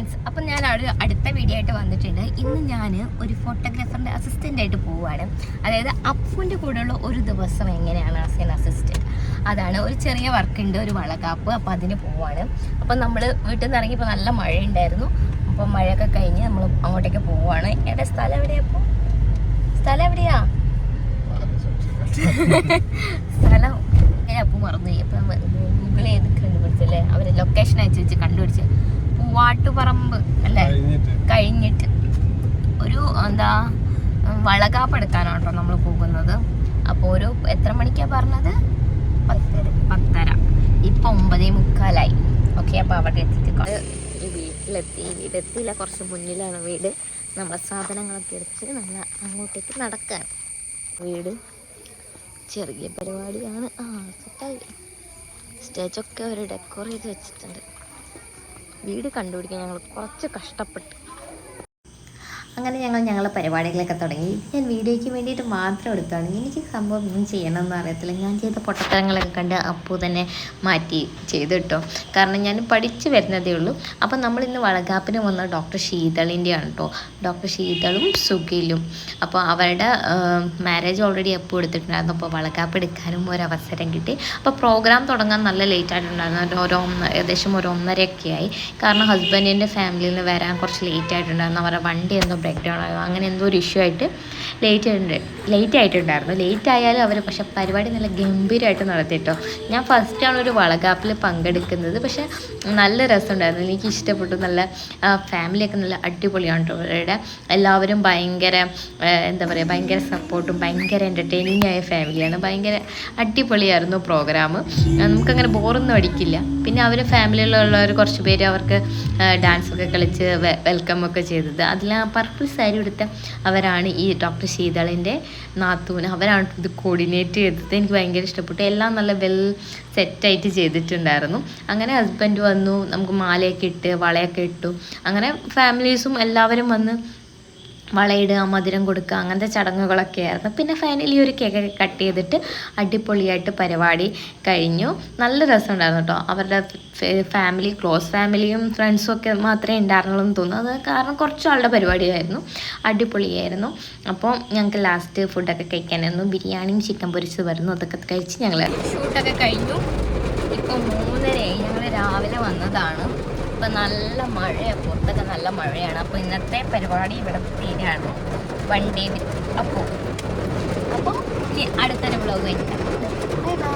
Friends, അപ്പം ഞാൻ അടുത്ത വീഡിയോ ആയിട്ട് വന്നിട്ടുണ്ട്. ഇന്ന് ഞാൻ ഒരു ഫോട്ടോഗ്രാഫറിൻ്റെ അസിസ്റ്റൻ്റായിട്ട് പോവുകയാണ്. അതായത് അപ്പുവിൻ്റെ കൂടെയുള്ള ഒരു ദിവസം എങ്ങനെയാണ് ആസ് എൻ അസിസ്റ്റൻറ്റ്, അതാണ്. ഒരു ചെറിയ വർക്കുണ്ട്, ഒരു വളകാപ്പ്, അപ്പോൾ അതിന് പോവുകയാണ്. അപ്പം നമ്മൾ വീട്ടിൽ നിന്ന് ഇറങ്ങിയപ്പോൾ നല്ല മഴയുണ്ടായിരുന്നു. അപ്പം മഴയൊക്കെ കഴിഞ്ഞ് നമ്മൾ അങ്ങോട്ടേക്ക് പോവുകയാണ്. എൻ്റെ സ്ഥലം എവിടെയാണ്? അപ്പോൾ സ്ഥലം എവിടെയാ? സ്ഥലം അപ്പു മറന്നുപോയി. അപ്പം ഗൂഗിൾ ചെയ്ത് കണ്ടുപിടിച്ചല്ലേ, അവർ ലൊക്കേഷൻ അയച്ചു വെച്ച് കണ്ടുപിടിച്ച്. പൂവാട്ടുപറമ്പ് അല്ലേ കഴിഞ്ഞിട്ട് ഒരു വളകാപ്പ് എടുക്കാനാണ് കേട്ടോ നമ്മൾ പോകുന്നത്. അപ്പോൾ ഒരു എത്ര മണിക്കാണ് പറഞ്ഞത്? 10:30. ഇപ്പം 9:45. ഓക്കെ, അപ്പോൾ അവിടെ എത്തിയിട്ട് വീടെത്തിയില്ല, കുറച്ച് മുന്നിലാണ് വീട്. നമ്മളെ സാധനങ്ങളൊക്കെ എടുത്ത് നമ്മൾ അങ്ങോട്ടേക്ക് നടക്കാൻ. വീട് ചെറിയ പരിപാടിയാണ്. സെറ്റായി. സ്റ്റേജൊക്കെ അവർ ഡെക്കോർ ചെയ്ത് വെച്ചിട്ടുണ്ട്. വീട് കണ്ടുപിടിക്കാൻ ഞങ്ങൾ കുറച്ച് കഷ്ടപ്പെട്ടു. അങ്ങനെ ഞങ്ങളുടെ പരിപാടികളൊക്കെ തുടങ്ങി. ഞാൻ വീഡിയോയ്ക്ക് വേണ്ടിയിട്ട് മാത്രം എടുത്താണ്. എനിക്ക് സംഭവം ഒന്നും ചെയ്യണമെന്ന് അറിയത്തില്ല. ഞാൻ ചെയ്ത പൊട്ടത്തരങ്ങളൊക്കെ കണ്ട് അപ്പു തന്നെ മാറ്റി ചെയ്തു കേട്ടോ. കാരണം ഞാൻ പഠിച്ചു വരുന്നതേ ഉള്ളൂ. അപ്പം നമ്മളിന്ന് വളകാപ്പിന് വന്ന ഡോക്ടർ ശീതളിൻ്റെയാണ് കേട്ടോ. ഡോക്ടർ ശീതളും സുഖിലും. അപ്പോൾ അവരുടെ മാരേജ് ഓൾറെഡി അപ്പു എടുത്തിട്ടുണ്ടായിരുന്നു. അപ്പോൾ വളകാപ്പ് എടുക്കാനും ഒരവസരം കിട്ടി. അപ്പോൾ പ്രോഗ്രാം തുടങ്ങാൻ നല്ല ലേറ്റ് ആയിട്ടുണ്ടായിരുന്നു. ഏകദേശം 1:30 ആയി. കാരണം ഹസ്ബൻഡിൻ്റെ ഫാമിലിയിൽ നിന്ന് വരാൻ കുറച്ച് ലേറ്റ് ആയിട്ടുണ്ടായിരുന്നു. അവരുടെ വണ്ടി എന്തോ ബ്രേക്ക് ഡൗൺ ആയോ, അങ്ങനെ എന്തോ ഒരു ഇഷ്യൂ ആയിട്ട് ലേറ്റ് ആയിട്ടുണ്ടായിരുന്നു. ലേറ്റ് ആയാലും അവർ പക്ഷേ പരിപാടി നല്ല ഗംഭീരമായിട്ട് നടത്തിയിട്ടോ. ഞാൻ ഫസ്റ്റാണ് ഒരു വളകാപ്പിൽ പങ്കെടുക്കുന്നത്. പക്ഷേ നല്ല രസമുണ്ടായിരുന്നു, എനിക്ക് ഇഷ്ടപ്പെട്ടു. നല്ല ഫാമിലിയൊക്കെ നല്ല അടിപൊളിയാണ് കേട്ടോ. അവരുടെ എല്ലാവരും ഭയങ്കര ഭയങ്കര സപ്പോർട്ടും ഭയങ്കര എൻ്റർടൈനിങ് ആയ ഫാമിലിയാണ്. ഭയങ്കര അടിപൊളിയായിരുന്നു പ്രോഗ്രാം. നമുക്കങ്ങനെ ബോറൊന്നും അടിക്കില്ല. പിന്നെ അവർ ഫാമിലിയിലുള്ളവർ കുറച്ച് പേര് അവർക്ക് ഡാൻസൊക്കെ കളിച്ച് വെൽക്കം ഒക്കെ ചെയ്തത്. അതിൽ പർപ്പിൾ സാരി എടുത്ത അവരാണ് ഈ ഡോക്ടർ ശീതളിൻ്റെ നാത്തൂന്. അവരാണ് ഇത് കോർഡിനേറ്റ് ചെയ്തത്. എനിക്ക് ഭയങ്കര ഇഷ്ടപ്പെട്ടു. എല്ലാം നല്ല സെറ്റായിട്ട് ചെയ്തിട്ടുണ്ടായിരുന്നു. അങ്ങനെ ഹസ്ബൻഡ് വന്നു, നമുക്ക് മാലയൊക്കെ ഇട്ട് വളയൊക്കെ ഇട്ടു. അങ്ങനെ ഫാമിലീസും എല്ലാവരും വന്ന് വളയിടുക, മധുരം കൊടുക്കുക, അങ്ങനത്തെ ചടങ്ങുകളൊക്കെ ആയിരുന്നു. പിന്നെ ഫൈനലി ഒരു കേക്കൊക്കെ കട്ട് ചെയ്തിട്ട് അടിപൊളിയായിട്ട് പരിപാടി കഴിഞ്ഞു. നല്ല രസമുണ്ടായിരുന്നു കേട്ടോ. അവരുടെ ഫാമിലി, ക്ലോസ് ഫാമിലിയും ഫ്രണ്ട്സും ഒക്കെ മാത്രമേ ഉണ്ടായിരുന്നുള്ളൂ എന്ന് തോന്നുന്നു. അത് കാരണം കുറച്ചാളുടെ പരിപാടിയായിരുന്നു. അടിപൊളിയായിരുന്നു. അപ്പോൾ ഞങ്ങൾക്ക് ലാസ്റ്റ് ഫുഡൊക്കെ കഴിക്കാനായിരുന്നു. ബിരിയാണിയും ചിക്കൻ പൊരിച്ചത് വരുന്നു. അതൊക്കെ കഴിച്ച് ഞങ്ങൾ ഷൂട്ടൊക്കെ കഴിഞ്ഞു. ഇപ്പോൾ 3:30 ഞങ്ങൾ രാവിലെ വന്നതാണ്. ഇപ്പം നല്ല മഴയാണ്, പുറത്തൊക്കെ നല്ല മഴയാണ്. അപ്പോൾ ഇന്നത്തെ പരിപാടി ഇവിടെ തീരാണ്. വൺ ഡേ വിത്ത് അപ്പോൾ ഇനി അടുത്തൊരു വ്ളോഗ് വയ്ക്കാം. Bye bye.